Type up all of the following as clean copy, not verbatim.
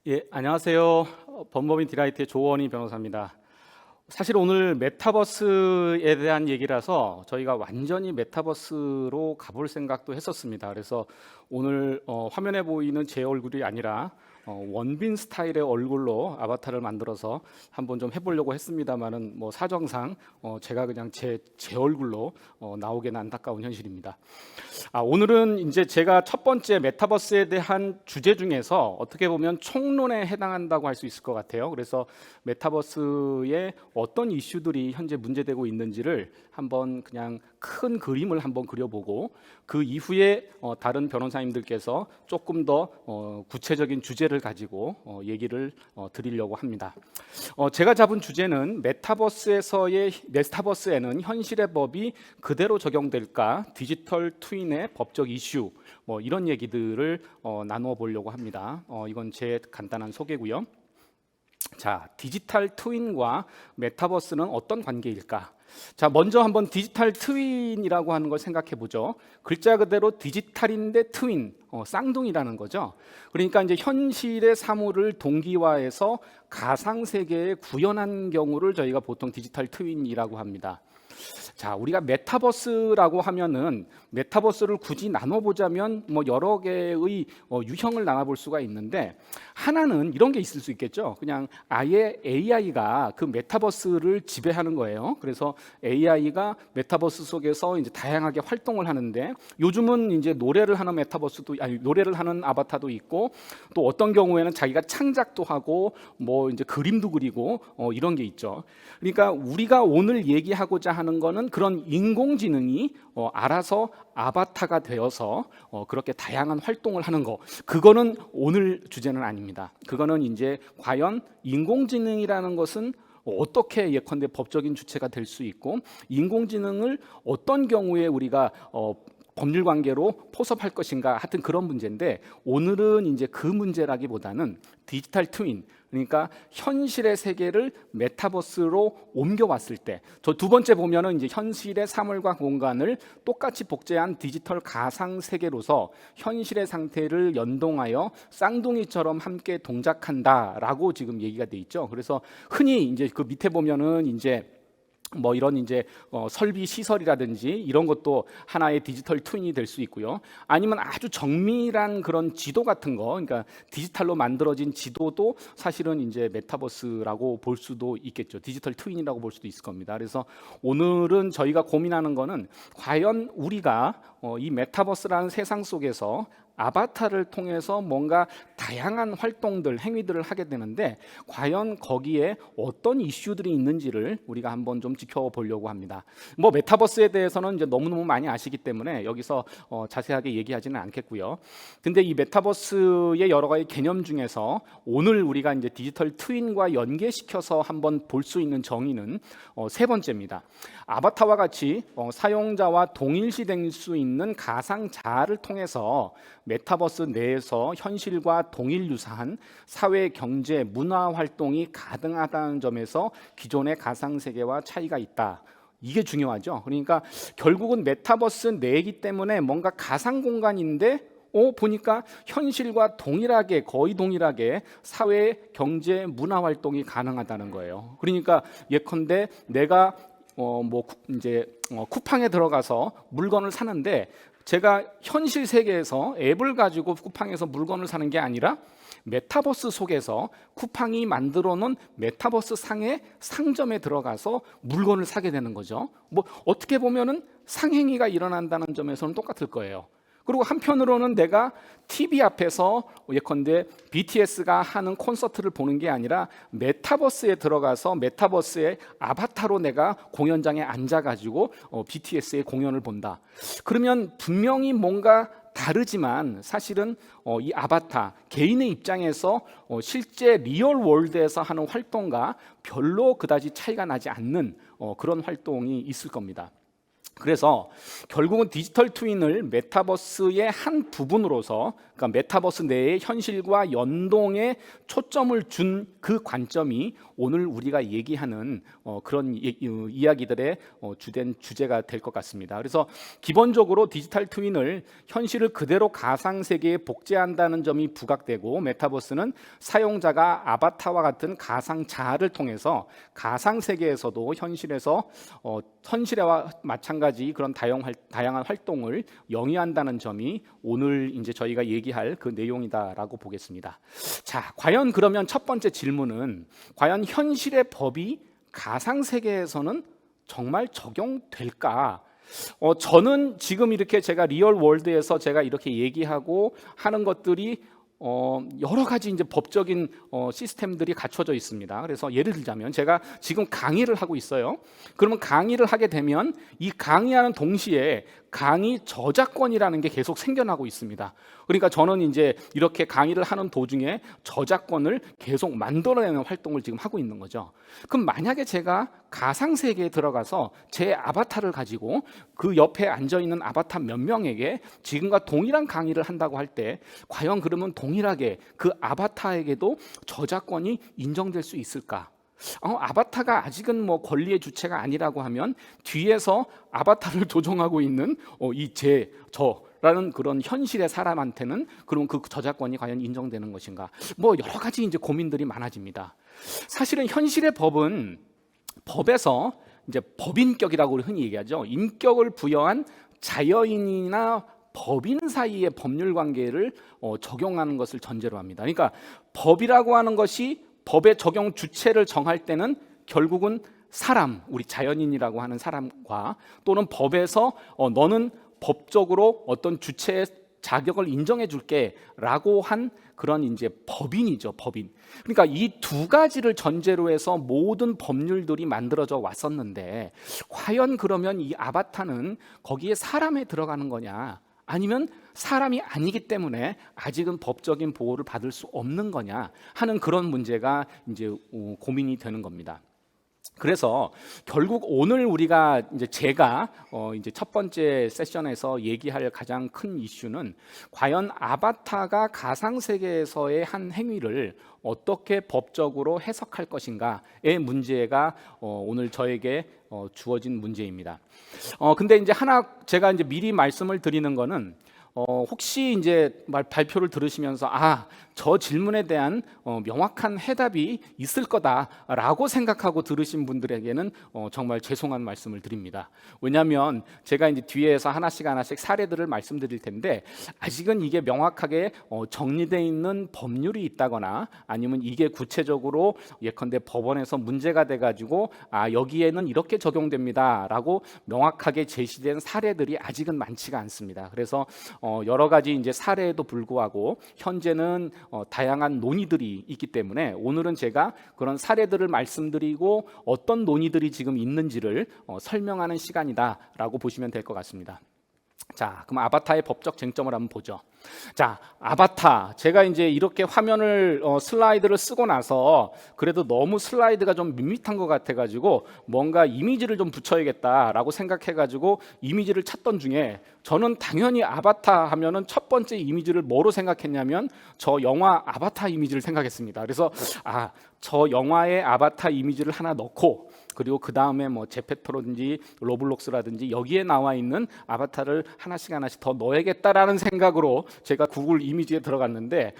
예, 안녕하세요. 범법인 디라이트의 조원희 변호사입니다. 사실 오늘 메타버스에 대한 얘기라서 저희가 완전히 메타버스로 가볼 생각도 했었습니다. 그래서 오늘 화면에 보이는 제 얼굴이 아니라 원빈 스타일의 얼굴로 아바타를 만들어서 한번 좀 해보려고 했습니다만은 뭐 사정상 제가 그냥 제 얼굴로 나오기는 안타까운 현실입니다. 오늘은 이제 제가 첫 번째 메타버스에 대한 주제 중에서 어떻게 보면 총론에 해당한다고 할 수 있을 것 같아요. 그래서 메타버스에 어떤 이슈들이 현재 문제되고 있는지를 한번 그냥 큰 그림을 한번 그려보고 그 이후에 다른 변호사님들께서 조금 더 구체적인 주제를 가지고 얘기를 드리려고 합니다. 제가 잡은 주제는 메타버스에는 현실의 법이 그대로 적용될까, 디지털 트윈의 법적 이슈, 뭐 이런 얘기들을 나누어 보려고 합니다. 이건 제 간단한 소개고요. 자, 디지털 트윈과 메타버스는 어떤 관계일까? 자, 먼저 한번 디지털 트윈이라고 하는 걸 생각해 보죠. 글자 그대로 디지털인데 트윈, 쌍둥이라는 거죠. 그러니까 이제 현실의 사물을 동기화해서 가상 세계에 구현한 경우를 저희가 보통 디지털 트윈이라고 합니다. 자, 우리가 메타버스라고 하면은 메타버스를 굳이 나눠보자면 뭐 여러 개의 유형을 나눠볼 수가 있는데, 하나는 이런 게 있을 수 있겠죠. 그냥 아예 AI가 그 메타버스를 지배하는 거예요. 그래서 AI가 메타버스 속에서 이제 다양하게 활동을 하는데, 요즘은 이제 노래를 하는 노래를 하는 아바타도 있고, 또 어떤 경우에는 자기가 창작도 하고 뭐 이제 그림도 그리고 이런 게 있죠. 그러니까 우리가 오늘 얘기하고자 하는 거는 그런 인공지능이 알아서 아바타가 되어서 그렇게 다양한 활동을 하는 거, 그거는 오늘 주제는 아닙니다. 그거는 이제 과연 인공지능이라는 것은 어떻게 예컨대 법적인 주체가 될 수 있고, 인공지능을 어떤 경우에 우리가 법률 관계로 포섭할 것인가, 하여튼 그런 문제인데, 오늘은 이제 그 문제라기보다는 디지털 트윈, 그러니까 현실의 세계를 메타버스로 옮겨왔을 때, 저 두 번째 보면은 이제 현실의 사물과 공간을 똑같이 복제한 디지털 가상 세계로서 현실의 상태를 연동하여 쌍둥이처럼 함께 동작한다라고 지금 얘기가 돼 있죠. 그래서 흔히 이제 그 밑에 보면은 이제 뭐 이런 이제 설비 시설이라든지 이런 것도 하나의 디지털 트윈이 될 수 있고요. 아니면 아주 정밀한 그런 지도 같은 거, 그러니까 디지털로 만들어진 지도도 사실은 이제 메타버스라고 볼 수도 있겠죠. 디지털 트윈이라고 볼 수도 있을 겁니다. 그래서 오늘은 저희가 고민하는 거는 과연 우리가 이 메타버스라는 세상 속에서 아바타를 통해서 뭔가 다양한 활동들, 행위들을 하게 되는데, 과연 거기에 어떤 이슈들이 있는지를 우리가 한번 좀 지켜보려고 합니다. 뭐 메타버스에 대해서는 이제 너무너무 많이 아시기 때문에 여기서 자세하게 얘기하지는 않겠고요. 근데 이 메타버스의 여러 가지 개념 중에서 오늘 우리가 이제 디지털 트윈과 연계시켜서 한번 볼 수 있는 정의는 세 번째입니다. 아바타와 같이 사용자와 동일시될 수 있는 가상 자아를 통해서 메타버스 내에서 현실과 동일 유사한 사회, 경제, 문화 활동이 가능하다는 점에서 기존의 가상 세계와 차이가 있다. 이게 중요하죠. 그러니까 결국은 메타버스 내이기 때문에 뭔가 가상 공간인데 보니까 현실과 동일하게, 거의 동일하게 사회, 경제, 문화 활동이 가능하다는 거예요. 그러니까 예컨대 내가 쿠팡에 들어가서 물건을 사는데, 제가 현실 세계에서 앱을 가지고 쿠팡에서 물건을 사는 게 아니라 메타버스 속에서 쿠팡이 만들어 놓은 메타버스 상의 상점에 들어가서 물건을 사게 되는 거죠. 뭐 어떻게 보면은 상행위가 일어난다는 점에서는 똑같을 거예요. 그리고 한편으로는 내가 TV 앞에서 예컨대 BTS가 하는 콘서트를 보는 게 아니라 메타버스에 들어가서 메타버스의 아바타로 내가 공연장에 앉아가지고 BTS의 공연을 본다. 그러면 분명히 뭔가 다르지만 사실은 이 아바타, 개인의 입장에서 실제 리얼 월드에서 하는 활동과 별로 그다지 차이가 나지 않는 그런 활동이 있을 겁니다. 그래서 결국은 디지털 트윈을 메타버스의 한 부분으로서, 그러니까 메타버스 내의 현실과 연동에 초점을 준 그 관점이 오늘 우리가 얘기하는 그런 이야기들의 주된 주제가 될 것 같습니다. 그래서 기본적으로 디지털 트윈을 현실을 그대로 가상 세계에 복제한다는 점이 부각되고, 메타버스는 사용자가 아바타와 같은 가상 자아를 통해서 가상 세계에서도 현실과 마찬가지 그런 다양한 활동을 영위한다는 점이 오늘 이제 저희가 얘기할 그 내용이다라고 보겠습니다. 자, 과연 그러면 첫 번째 질문은, 과연 현실의 법이 가상 세계에서는 정말 적용될까? 저는 지금 이렇게 제가 리얼 월드에서 제가 이렇게 얘기하고 하는 것들이 여러 가지 이제 법적인 시스템들이 갖춰져 있습니다. 그래서 예를 들자면 제가 지금 강의를 하고 있어요. 그러면 강의를 하게 되면 이 강의하는 동시에 강의 저작권이라는 게 계속 생겨나고 있습니다. 그러니까 저는 이제 이렇게 강의를 하는 도중에 저작권을 계속 만들어내는 활동을 지금 하고 있는 거죠. 그럼 만약에 제가 가상 세계에 들어가서 제 아바타를 가지고 그 옆에 앉아 있는 아바타 몇 명에게 지금과 동일한 강의를 한다고 할 때, 과연 그러면 동일하게 그 아바타에게도 저작권이 인정될 수 있을까? 아바타가 아직은 뭐 권리의 주체가 아니라고 하면 뒤에서 아바타를 조종하고 있는 저라는 그런 현실의 사람한테는 그럼 그 저작권이 과연 인정되는 것인가? 뭐 여러 가지 이제 고민들이 많아집니다. 사실은 현실의 법은 법에서 이제 법인격이라고 흔히 얘기하죠. 인격을 부여한 자연인이나 법인 사이의 법률 관계를 적용하는 것을 전제로 합니다. 그러니까 법이라고 하는 것이 법의 적용 주체를 정할 때는 결국은 사람, 우리 자연인이라고 하는 사람과, 또는 법에서 너는 법적으로 어떤 주체의 자격을 인정해 줄게라고 한 그런 이제 법인이죠, 법인. 그러니까 이 두 가지를 전제로 해서 모든 법률들이 만들어져 왔었는데, 과연 그러면 이 아바타는 거기에 사람에 들어가는 거냐, 아니면 사람이 아니기 때문에 아직은 법적인 보호를 받을 수 없는 거냐 하는 그런 문제가 이제 고민이 되는 겁니다. 그래서 결국 오늘 우리가 제가 이제 첫 번째 세션에서 얘기할 가장 큰 이슈는, 과연 아바타가 가상 세계에서의 한 행위를 어떻게 법적으로 해석할 것인가의 문제가 오늘 저에게 주어진 문제입니다. 근데 이제 하나 제가 이제 미리 말씀을 드리는 거는, 혹시 이제 발표를 들으시면서 저 질문에 대한 명확한 해답이 있을 거다라고 생각하고 들으신 분들에게는 정말 죄송한 말씀을 드립니다. 왜냐하면 제가 이제 뒤에서 하나씩 사례들을 말씀드릴 텐데, 아직은 이게 명확하게 정리되어 있는 법률이 있다거나, 아니면 이게 구체적으로 예컨대 법원에서 문제가 돼가지고 여기에는 이렇게 적용됩니다라고 명확하게 제시된 사례들이 아직은 많지가 않습니다. 그래서 여러 가지 이제 사례에도 불구하고 현재는 다양한 논의들이 있기 때문에, 오늘은 제가 그런 사례들을 말씀드리고 어떤 논의들이 지금 있는지를 설명하는 시간이다라고 보시면 될 것 같습니다. 자, 그럼 아바타의 법적 쟁점을 한번 보죠. 자, 아바타, 제가 이제 이렇게 화면을 슬라이드를 쓰고 나서 그래도 너무 슬라이드가 좀 밋밋한 것 같아가지고 뭔가 이미지를 좀 붙여야겠다라고 생각해가지고 이미지를 찾던 중에, 저는 당연히 아바타 하면은 첫 번째 이미지를 뭐로 생각했냐면 저 영화 아바타 이미지를 생각했습니다. 그래서 저 영화의 아바타 이미지를 하나 넣고, 그리고 그 다음에 뭐 제페토라든지 로블록스라든지 여기에 나와 있는 아바타를 하나씩 더 넣어야겠다라는 생각으로 제가 구글 이미지에 들어갔는데,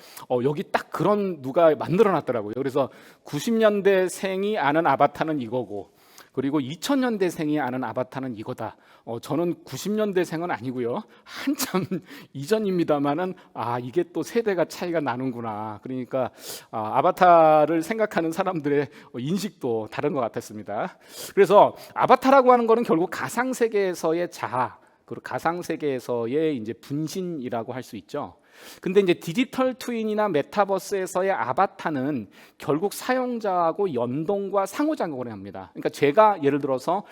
여기 딱 그런 누가 만들어놨더라고요. 그래서 90년대생이 아는 아바타는 이거고, 그리고 2000년대생이 아는 아바타는 이거다. 저는 90년대생은 아니고요, 한참 이전입니다만은 이게 또 세대가 차이가 나는구나. 그러니까 아바타를 생각하는 사람들의 인식도 다른 것 같았습니다. 그래서 아바타라고 하는 거는 결국 가상 세계에서의 자아, 그리고 가상 세계에서의 이제 분신이라고 할 수 있죠. 근데 이제 디지털 트윈이나 메타버스에서의 아바타는 결국 사용자하고 연동과 상호작용을 합니다. 그러니까 제가 예를 들어서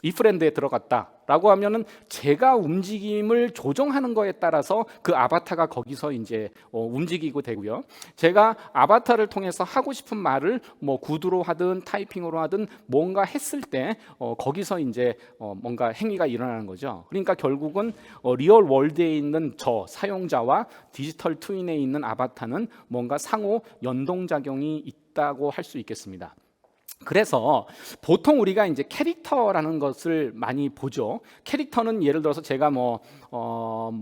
이프랜드에 들어갔다. 라고 하면은 제가 움직임을 조정하는 거에 따라서 그 아바타가 거기서 이제 움직이고 되고요. 제가 아바타를 통해서 하고 싶은 말을 뭐 구두로 하든 타이핑으로 하든 뭔가 했을 때 거기서 이제 뭔가 행위가 일어나는 거죠. 그러니까 결국은 리얼 월드에 있는 저 사용자와 디지털 트윈에 있는 아바타는 뭔가 상호 연동작용이 있다고 할 수 있겠습니다. 그래서 보통 우리가 이제 캐릭터라는 것을 많이 보죠. 캐릭터는 예를 들어서 제가 뭐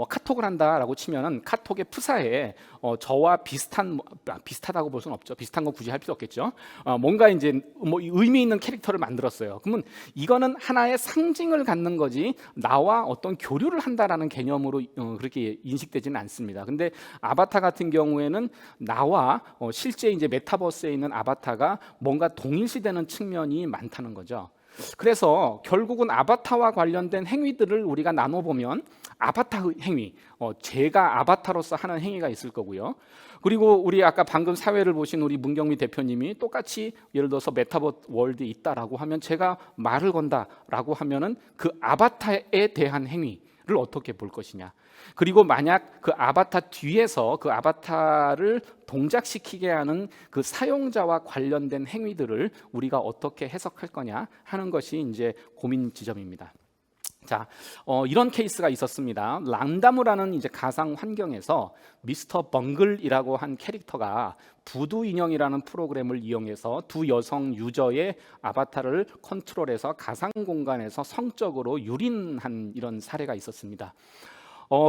카톡을 한다라고 치면은 카톡의 프사에 저와 비슷하다고 볼 수는 없죠. 비슷한 거 굳이 할 필요 없겠죠. 뭔가 이제 뭐 의미 있는 캐릭터를 만들었어요. 그러면 이거는 하나의 상징을 갖는 거지 나와 어떤 교류를 한다라는 개념으로 그렇게 인식되지는 않습니다. 근데 아바타 같은 경우에는 나와 실제 이제 메타버스에 있는 아바타가 뭔가 동일시되는 측면이 많다는 거죠. 그래서 결국은 아바타와 관련된 행위들을 우리가 나눠보면 아바타 행위, 제가 아바타로서 하는 행위가 있을 거고요. 그리고 우리 아까 방금 사회를 보신 우리 문경미 대표님이 똑같이 예를 들어서 메타버스 월드에 있다라고 하면 제가 말을 건다라고 하면은 그 아바타에 대한 행위를 어떻게 볼 것이냐. 그리고 만약 그 아바타 뒤에서 그 아바타를 동작시키게 하는 그 사용자와 관련된 행위들을 우리가 어떻게 해석할 거냐 하는 것이 이제 고민 지점입니다. 자, 이런 케이스가 있었습니다. 람다무라는 이제 가상 환경에서 미스터 벙글이라고 한 캐릭터가 부두 인형이라는 프로그램을 이용해서 두 여성 유저의 아바타를 컨트롤해서 가상 공간에서 성적으로 유린한 이런 사례가 있었습니다.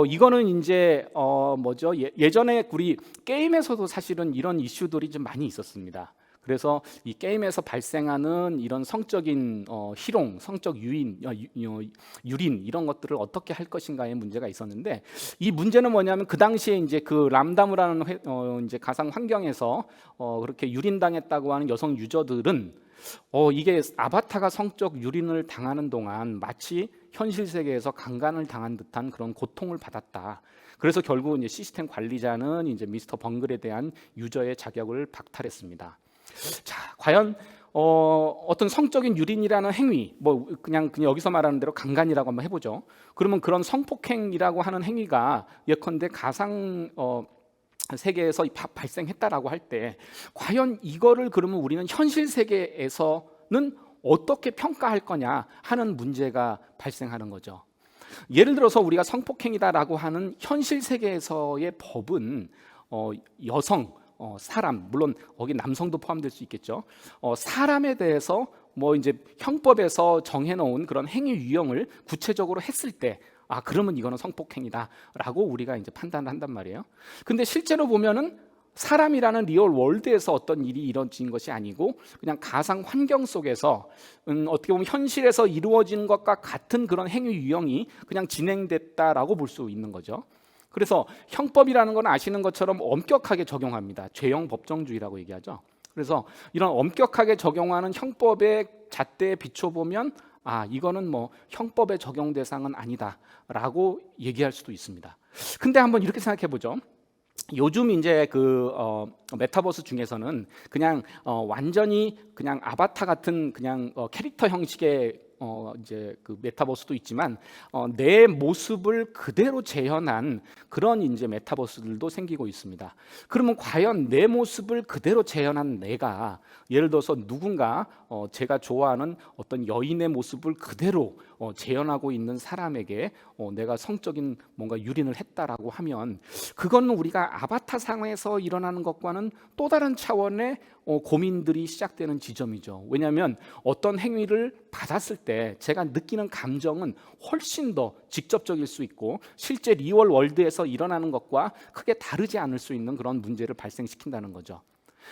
이거는 이제 뭐죠? 예전에 우리 게임에서도 사실은 이런 이슈들이 좀 많이 있었습니다. 그래서 이 게임에서 발생하는 이런 성적인 희롱, 성적 유린 이런 것들을 어떻게 할 것인가의 문제가 있었는데 이 문제는 뭐냐면 그 당시에 이제 그 람다무라는 이제 가상 환경에서 그렇게 유린당했다고 하는 여성 유저들은 이게 아바타가 성적 유린을 당하는 동안 마치 현실 세계에서 강간을 당한 듯한 그런 고통을 받았다. 그래서 결국 이제 시스템 관리자는 이제 미스터 벙글에 대한 유저의 자격을 박탈했습니다. 자, 과연 어떤 성적인 유린이라는 행위, 뭐 그냥 여기서 말하는 대로 강간이라고 한번 해보죠. 그러면 그런 성폭행이라고 하는 행위가 예컨대 가상 세계에서 발생했다라고 할 때 과연 이거를 그러면 우리는 현실 세계에서는 어떻게 평가할 거냐 하는 문제가 발생하는 거죠. 예를 들어서 우리가 성폭행이다라고 하는 현실 세계에서의 법은 여성, 사람, 물론 거기 남성도 포함될 수 있겠죠. 사람에 대해서 뭐 이제 형법에서 정해놓은 그런 행위 유형을 구체적으로 했을 때 그러면 이거는 성폭행이다라고 우리가 이제 판단을 한단 말이에요. 근데 실제로 보면은 사람이라는 리얼 월드에서 어떤 일이 이루어진 것이 아니고 그냥 가상 환경 속에서 어떻게 보면 현실에서 이루어진 것과 같은 그런 행위 유형이 그냥 진행됐다라고 볼 수 있는 거죠. 그래서 형법이라는 건 아시는 것처럼 엄격하게 적용합니다. 죄형 법정주의라고 얘기하죠. 그래서 이런 엄격하게 적용하는 형법의 잣대에 비춰보면 이거는 뭐 형법의 적용 대상은 아니다라고 얘기할 수도 있습니다. 근데 한번 이렇게 생각해 보죠. 요즘 이제 그 메타버스 중에서는 그냥 완전히 그냥 아바타 같은 그냥 캐릭터 형식의 이제 그 메타버스도 있지만 내 모습을 그대로 재현한 그런 이제 메타버스들도 생기고 있습니다. 그러면 과연 내 모습을 그대로 재현한 내가 예를 들어서 누군가 제가 좋아하는 어떤 여인의 모습을 그대로 재현하고 있는 사람에게 내가 성적인 뭔가 유린을 했다라고 하면 그거는 우리가 아바타 상에서 일어나는 것과는 또 다른 차원의 고민들이 시작되는 지점이죠. 왜냐하면 어떤 행위를 받았을 때 제가 느끼는 감정은 훨씬 더 직접적일 수 있고 실제 리얼 월드에서 일어나는 것과 크게 다르지 않을 수 있는 그런 문제를 발생시킨다는 거죠.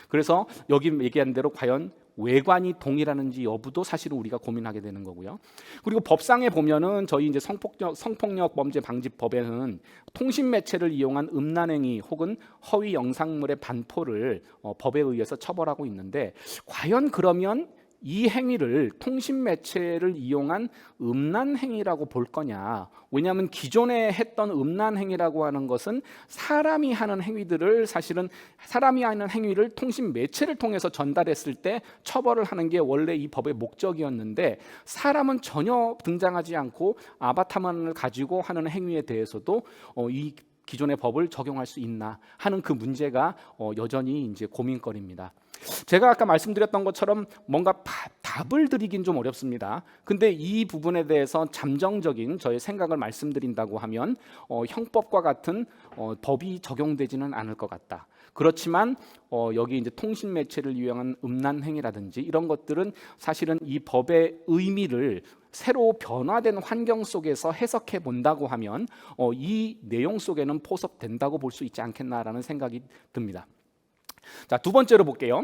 그래서 여기 얘기한 대로 과연 외관이 동일하는지 여부도 사실은 우리가 고민하게 되는 거고요. 그리고 법상에 보면은 저희 이제 성폭력 범죄 방지법에는 통신 매체를 이용한 음란행위 혹은 허위 영상물의 반포를 법에 의해서 처벌하고 있는데 과연 그러면 이 행위를 통신 매체를 이용한 음란 행위라고 볼 거냐. 왜냐하면 기존에 했던 음란 행위라고 하는 것은 사람이 하는 행위들을, 사실은 사람이 하는 행위를 통신 매체를 통해서 전달했을 때 처벌을 하는 게 원래 이 법의 목적이었는데, 사람은 전혀 등장하지 않고 아바타만을 가지고 하는 행위에 대해서도 이 기존의 법을 적용할 수 있나 하는 그 문제가 여전히 이제 고민거리입니다. 제가 아까 말씀드렸던 것처럼 뭔가 답을 드리긴 좀 어렵습니다. 근데 이 부분에 대해서 잠정적인 저의 생각을 말씀드린다고 하면 형법과 같은 법이 적용되지는 않을 것 같다. 그렇지만 여기 이제 통신 매체를 이용한 음란 행위라든지 이런 것들은 사실은 이 법의 의미를 새로 변화된 환경 속에서 해석해 본다고 하면 이 내용 속에는 포섭된다고 볼 수 있지 않겠나라는 생각이 듭니다. 자, 두 번째로 볼게요.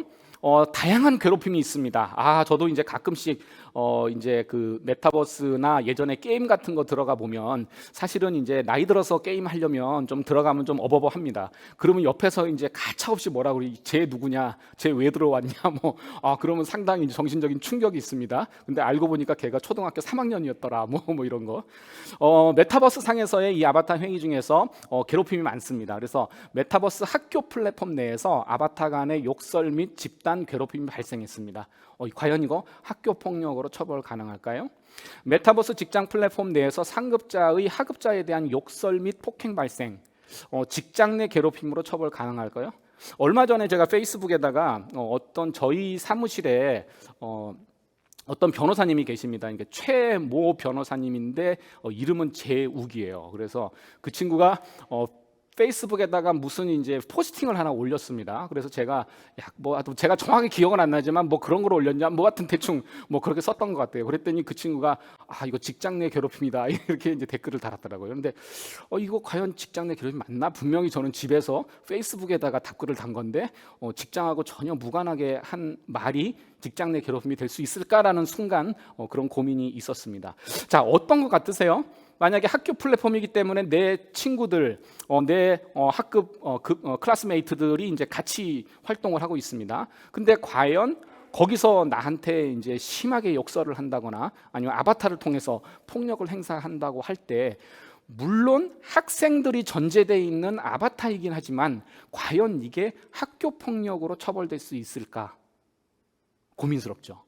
다양한 괴롭힘이 있습니다. 저도 이제 가끔씩 이제 그 메타버스나 예전에 게임 같은 거 들어가 보면 사실은 이제 나이 들어서 게임 하려면 좀 들어가면 좀 어버버합니다. 그러면 옆에서 이제 가차없이 뭐라 그래, 쟤 누구냐, 쟤 왜 들어왔냐, 그러면 상당히 이제 정신적인 충격이 있습니다. 근데 알고 보니까 걔가 초등학교 3학년이었더라, 뭐 이런 거. 메타버스 상에서의 이 아바타 행위 중에서 괴롭힘이 많습니다. 그래서 메타버스 학교 플랫폼 내에서 아바타 간의 욕설 및 집단 괴롭힘이 발생했습니다. 과연 이거 학교 폭력으로 처벌 가능할까요? 메타버스 직장 플랫폼 내에서 상급자의 하급자에 대한 욕설 및 폭행 발생, 직장 내 괴롭힘으로 처벌 가능할까요? 얼마 전에 제가 페이스북에다가 어떤 저희 사무실에 어떤 변호사님이 계십니다. 그러니까 최모 변호사님인데 이름은 제욱이에요. 그래서 그 친구가 페이스북에다가 무슨 이제 포스팅을 하나 올렸습니다. 그래서 제가 제가 정확히 기억은 안 나지만 그런 걸 올렸냐, 하여튼 대충 그렇게 썼던 것 같아요. 그랬더니 그 친구가 이거 직장 내 괴롭힘이다 이렇게 이제 댓글을 달았더라고요. 근데 이거 과연 직장 내 괴롭힘 맞나? 분명히 저는 집에서 페이스북에다가 답글을 단 건데 직장하고 전혀 무관하게 한 말이 직장 내 괴롭힘이 될 수 있을까라는 순간 그런 고민이 있었습니다. 자, 어떤 것 같으세요? 만약에 학교 플랫폼이기 때문에 내 친구들, 내 학급 클래스메이트들이 이제 같이 활동을 하고 있습니다. 근데 과연 거기서 나한테 이제 심하게 욕설을 한다거나 아니면 아바타를 통해서 폭력을 행사한다고 할 때, 물론 학생들이 전제되어 있는 아바타이긴 하지만 과연 이게 학교 폭력으로 처벌될 수 있을까? 고민스럽죠.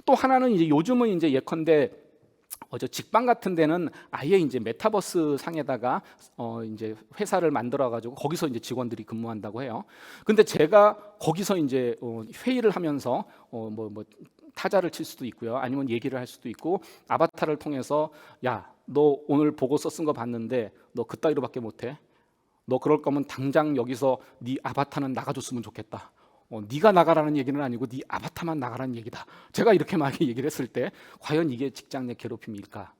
또 하나는 이제 요즘은 이제 예컨대 직방 같은 데는 아예 이제 메타버스 상에다가 이제 회사를 만들어 가지고 거기서 이제 직원들이 근무한다고 해요. 근데 제가 거기서 이제 회의를 하면서 타자를 칠 수도 있고요. 아니면 얘기를 할 수도 있고, 아바타를 통해서 야, 너 오늘 보고서 쓴 거 봤는데 너 그따위로밖에 못해? 너 그럴 거면 당장 여기서 네 아바타는 나가줬으면 좋겠다. 네가 나가라는 얘기는 아니고 네 아바타만 나가라는 얘기다. 제가 이렇게 많이 얘기를 했을 때 과연 이게 직장 내 괴롭힘일까?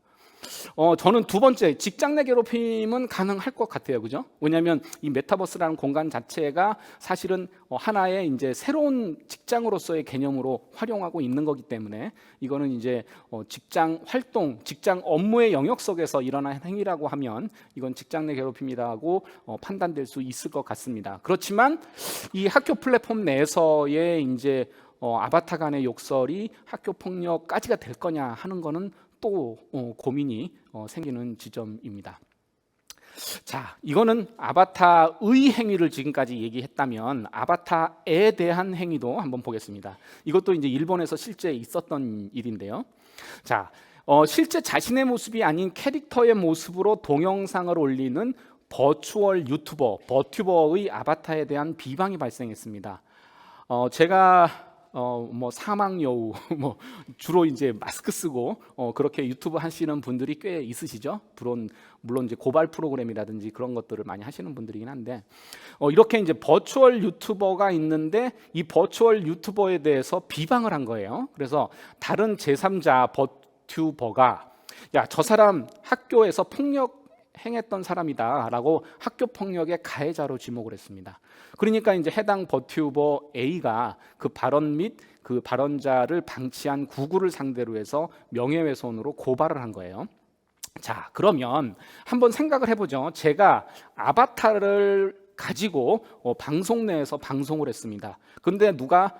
저는 두 번째, 직장 내 괴롭힘은 가능할 것 같아요. 그죠? 왜냐하면 이 메타버스라는 공간 자체가 사실은 하나의 이제 새로운 직장으로서의 개념으로 활용하고 있는 거기 때문에 이거는 이제 직장 활동, 직장 업무의 영역 속에서 일어난 행위라고 하면 이건 직장 내 괴롭힘이라고 판단될 수 있을 것 같습니다. 그렇지만 이 학교 플랫폼 내에서의 이제 아바타 간의 욕설이 학교 폭력까지가 될 거냐 하는 거는 또 고민이 생기는 지점입니다. 자, 이거는 아바타의 행위를 지금까지 얘기했다면 아바타에 대한 행위도 한번 보겠습니다. 이것도 이제 일본에서 실제 있었던 일인데요. 자, 실제 자신의 모습이 아닌 캐릭터의 모습으로 동영상을 올리는 버추얼 유튜버, 버튜버의 아바타에 대한 비방이 발생했습니다. 제가 사막 여우, 주로 이제 마스크 쓰고 그렇게 유튜브 하시는 분들이 꽤 있으시죠. 물론 이제 고발 프로그램이라든지 그런 것들을 많이 하시는 분들이긴 한데, 이렇게 이제 버추얼 유튜버가 있는데 이 버추얼 유튜버에 대해서 비방을 한 거예요. 그래서 다른 제3자 버튜버가 야, 저 사람 학교에서 폭력 행했던 사람이다라고 학교 폭력의 가해자로 지목을 했습니다. 그러니까 이제 해당 버튜버 A가 그 발언 및 그 발언자를 방치한 구글을 상대로 해서 명예훼손으로 고발을 한 거예요. 자, 그러면 한번 생각을 해보죠. 제가 아바타를 가지고 방송 내에서 방송을 했습니다. 근데 누가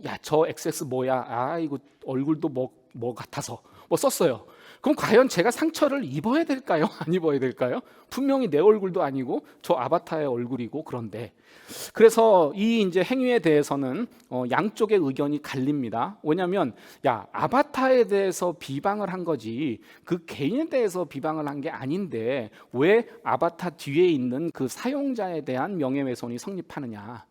야, 저 XX 뭐야? 아, 이거 얼굴도 뭐 같아서 뭐 썼어요. 그럼 과연 제가 상처를 입어야 될까요? 안 입어야 될까요? 분명히 내 얼굴도 아니고 저 아바타의 얼굴이고. 그런데 그래서 이 이제 행위에 대해서는 양쪽의 의견이 갈립니다. 왜냐하면 야, 아바타에 대해서 비방을 한 거지 그 개인에 대해서 비방을 한 게 아닌데 왜 아바타 뒤에 있는 그 사용자에 대한 명예훼손이 성립하느냐.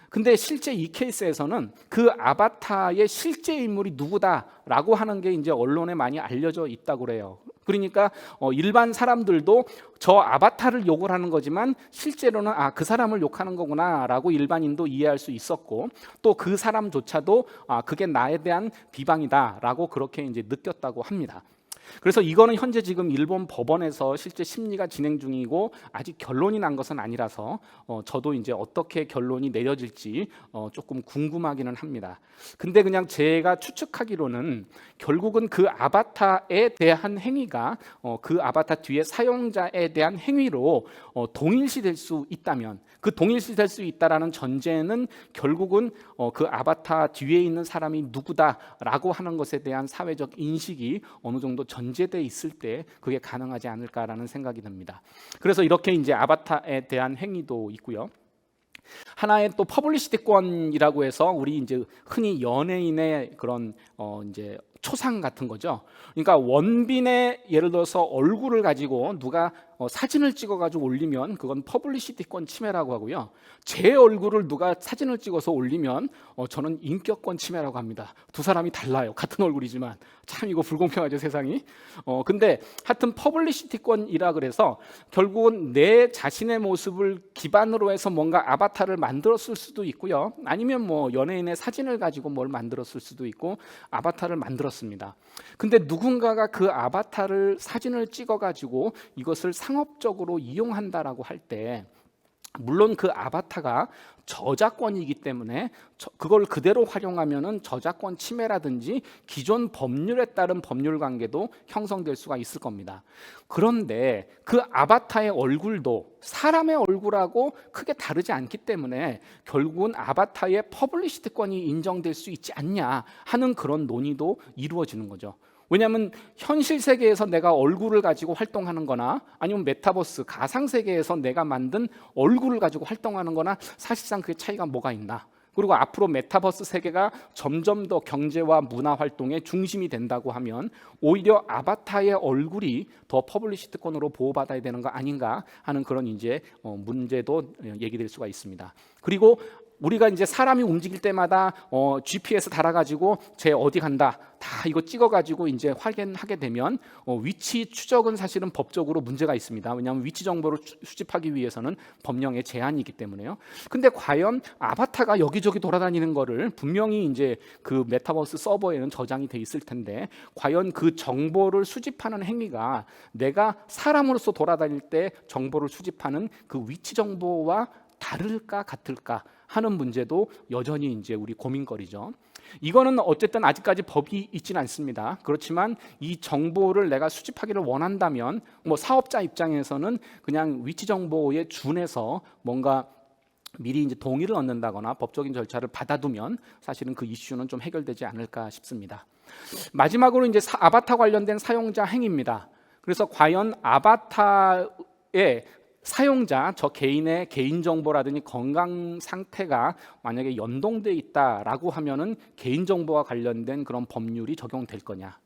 근데 실제 이 케이스에서는 그 아바타의 실제 인물이 누구다라고 하는 게 이제 언론에 많이 알려져 있다고 그래요. 그러니까 일반 사람들도 저 아바타를 욕을 하는 거지만 실제로는 아, 그 사람을 욕하는 거구나라고 일반인도 이해할 수 있었고, 또 그 사람조차도 아, 그게 나에 대한 비방이다라고 그렇게 이제 느꼈다고 합니다. 그래서 이거는 현재 지금 일본 법원에서 실제 심리가 진행 중이고 아직 결론이 난 것은 아니라서 저도 이제 어떻게 결론이 내려질지 조금 궁금하기는 합니다. 근데 그냥 제가 추측하기로는 결국은 그 아바타에 대한 행위가 그 아바타 뒤에 사용자에 대한 행위로 동일시될 수 있다면, 그 동일시될 수 있다라는 전제는 결국은 그 아바타 뒤에 있는 사람이 누구다라고 하는 것에 대한 사회적 인식이 어느 정도 전제돼 있을 때 그게 가능하지 않을까라는 생각이 듭니다. 그래서 이렇게 이제 아바타에 대한 행위도 있고요. 하나의 또 퍼블리시티권이라고 해서 우리 이제 흔히 연예인의 그런 이제 초상 같은 거죠. 그러니까 원빈의 예를 들어서 얼굴을 가지고 누가 사진을 찍어가지고 올리면 그건 퍼블리시티권 침해라고 하고요. 제 얼굴을 누가 사진을 찍어서 올리면 저는 인격권 침해라고 합니다. 두 사람이 달라요. 같은 얼굴이지만 참 이거 불공평하죠, 세상이. 근데 하여튼 퍼블리시티권이라 그래서 결국은 내 자신의 모습을 기반으로 해서 뭔가 아바타를 만들었을 수도 있고요. 아니면 뭐 연예인의 사진을 가지고 뭘 만들었을 수도 있고 아바타를 만들었습니다. 근데 누군가가 그 아바타를 사진을 찍어가지고 이것을 상업적으로 이용한다라고 할 때 물론 그 아바타가 저작권이기 때문에 그걸 그대로 활용하면은 저작권 침해라든지 기존 법률에 따른 법률 관계도 형성될 수가 있을 겁니다. 그런데 그 아바타의 얼굴도 사람의 얼굴하고 크게 다르지 않기 때문에 결국은 아바타의 퍼블리시티권이 인정될 수 있지 않냐 하는 그런 논의도 이루어지는 거죠. 왜냐하면 현실 세계에서 내가 얼굴을 가지고 활동하는 거나 아니면 메타버스 가상 세계에서 내가 만든 얼굴을 가지고 활동하는 거나 사실상 그 차이가 뭐가 있나. 그리고 앞으로 메타버스 세계가 점점 더 경제와 문화 활동의 중심이 된다고 하면 오히려 아바타의 얼굴이 더 퍼블리시티권으로 보호받아야 되는 거 아닌가 하는 그런 이제 문제도 얘기될 수가 있습니다. 그리고 우리가 이제 사람이 움직일 때마다 GPS 달아가지고 쟤 어디 간다 다 이거 찍어가지고 이제 확인하게 되면 위치 추적은 사실은 법적으로 문제가 있습니다. 왜냐하면 위치 정보를 수집하기 위해서는 법령의 제한이기 때문에요. 근데 과연 아바타가 여기저기 돌아다니는 거를 분명히 이제 그 메타버스 서버에는 저장이 돼 있을 텐데 과연 그 정보를 수집하는 행위가 내가 사람으로서 돌아다닐 때 정보를 수집하는 그 위치 정보와 다를까 같을까 하는 문제도 여전히 이제 우리 고민거리죠. 이거는 어쨌든 아직까지 법이 있지는 않습니다. 그렇지만 이 정보를 내가 수집하기를 원한다면 뭐 사업자 입장에서는 그냥 위치 정보에 준해서 뭔가 미리 이제 동의를 얻는다거나 법적인 절차를 받아두면 사실은 그 이슈는 좀 해결되지 않을까 싶습니다. 마지막으로 이제 아바타 관련된 사용자 행위입니다. 그래서 과연 아바타의 사용자, 저 개인의 개인정보라든지 건강 상태가 만약에 연동돼 있다라고 하면은 개인정보와 관련된 그런 법률이 적용될 거냐.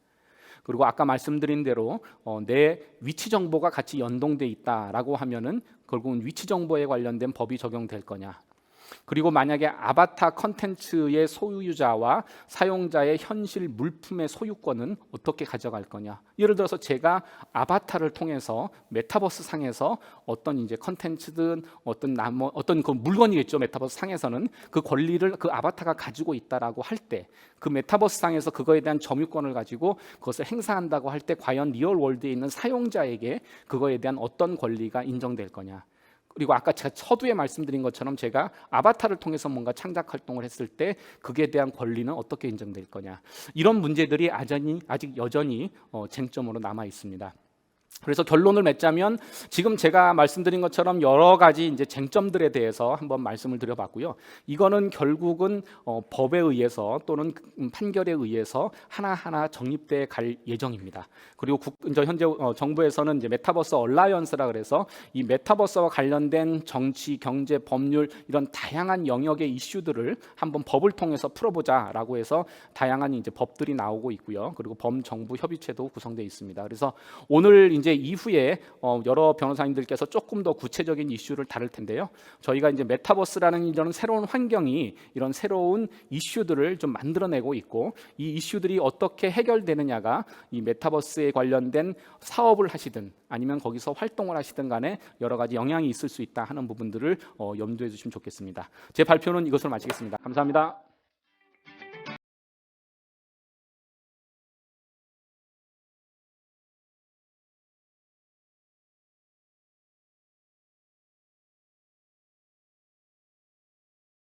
그리고 아까 말씀드린 대로 내 위치 정보가 같이 연동돼 있다라고 하면은 결국은 위치 정보에 관련된 법이 적용될 거냐. 그리고 만약에 아바타 컨텐츠의 소유자와 사용자의 현실 물품의 소유권은 어떻게 가져갈 거냐. 예를 들어서 제가 아바타를 통해서 메타버스 상에서 어떤 이제 컨텐츠든 어떤 그 물건이겠죠. 메타버스 상에서는 그 권리를 그 아바타가 가지고 있다라고 할 때 그 메타버스 상에서 그거에 대한 점유권을 가지고 그것을 행사한다고 할 때 과연 리얼 월드에 있는 사용자에게 그거에 대한 어떤 권리가 인정될 거냐. 그리고 아까 제가 서두에 말씀드린 것처럼 제가 아바타를 통해서 뭔가 창작 활동을 했을 때 그에 대한 권리는 어떻게 인정될 거냐. 이런 문제들이 아직 여전히 쟁점으로 남아 있습니다. 그래서 결론을 맺자면 지금 제가 말씀드린 것처럼 여러 가지 이제 쟁점들에 대해서 한번 말씀을 드려봤고요. 이거는 결국은 법에 의해서 또는 판결에 의해서 하나하나 정립돼 갈 예정입니다. 그리고 이제 현재 정부에서는 이제 메타버스 얼라이언스라 그래서 이 메타버스와 관련된 정치, 경제, 법률 이런 다양한 영역의 이슈들을 한번 법을 통해서 풀어보자라고 해서 다양한 이제 법들이 나오고 있고요. 그리고 범정부 협의체도 구성되어 있습니다. 그래서 오늘 이제 이후에 여러 변호사님들께서 조금 더 구체적인 이슈를 다룰 텐데요. 저희가 이제 메타버스라는 이런 새로운 환경이 이런 새로운 이슈들을 좀 만들어내고 있고 이 이슈들이 어떻게 해결되느냐가 이 메타버스에 관련된 사업을 하시든 아니면 거기서 활동을 하시든 간에 여러 가지 영향이 있을 수 있다 하는 부분들을 염두해 주시면 좋겠습니다. 제 발표는 이것으로 마치겠습니다. 감사합니다.